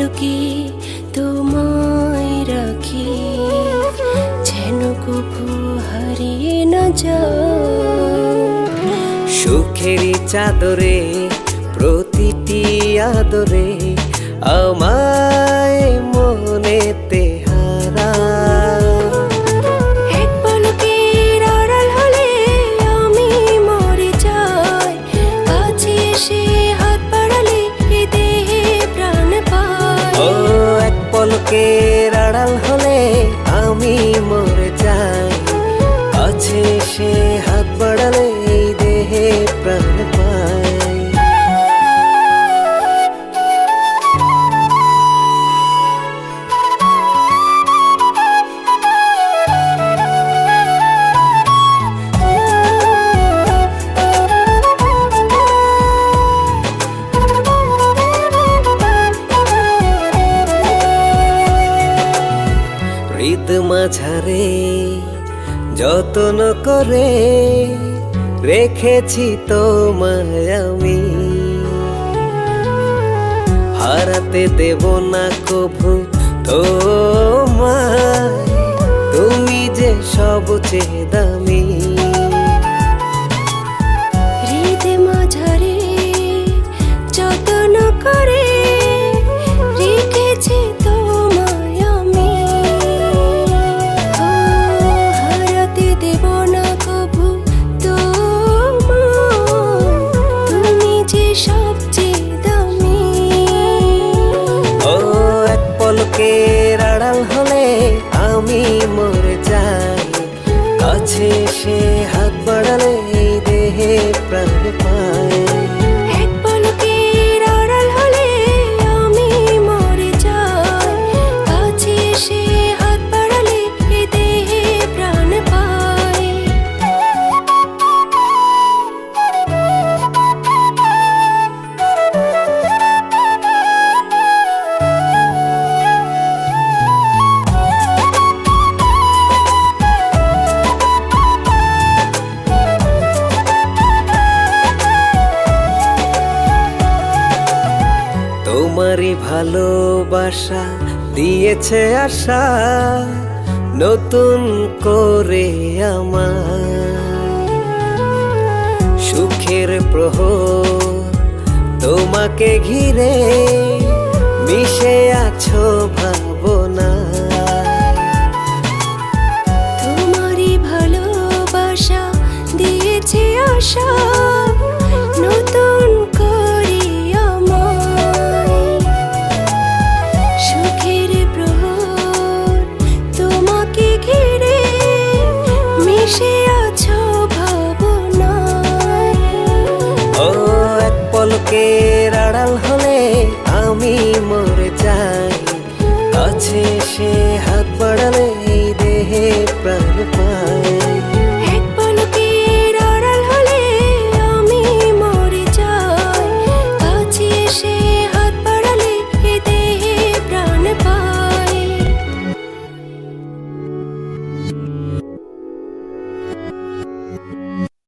পলকে তোমায় রাখি, যেন কভু হারিয়ে না যায়। সুখেরই চাদরে প্রতিটি আদরে আমায় মনেতে হারা। এক পলকের আড়াল হলে আমি মরে যাই, কাছে এসে হাত বাড়ালে এ দেহে প্রাণ পাই। ও এক পলকের আড়াল হলে আমি মরে যাই, কাছে সে হাত বাড়ালে এই দেহে প্রাণ পাই। হৃদ মাঝারে যতন করে রেখেছি তোমায় আমি, হারাতে দেব না কভু তোমায়, তুমি যে সবচেয়ে দামি। হৃদ মাঝারে যতন করে রেখেছি তোমায় আমি, হারাতে দেব না কভু তোমায়, তুমি যে সবচেয়ে দামি। ও এক পলকের আড়াল হলে আমি মরে যাই, কাছে সে হাত বাড়ালে এই দেহে প্রাণ পায়। এক পলকের আড়াল হলে আমি মরে যাই, কাছে এসে হাত বাড়ালে এ দেহে প্রাণ পাই। তোমারই ভালোবাসা দিয়েছে আশা নতুন করে আমার, সুখের প্রহর তোমাকে ঘিরে মিশে আছো ভাবনা। তোমারই ভালোবাসা দিয়েছে আশা নতুন করে আমায়, সুখের প্রহর তোমাকে ঘিরে মিশে আছো ভাবনায়। ও এক পলকের আড়াল হলে আমি মরে যাই, কাছে সে হাত বাড়ালে এই দেহে প্রাণ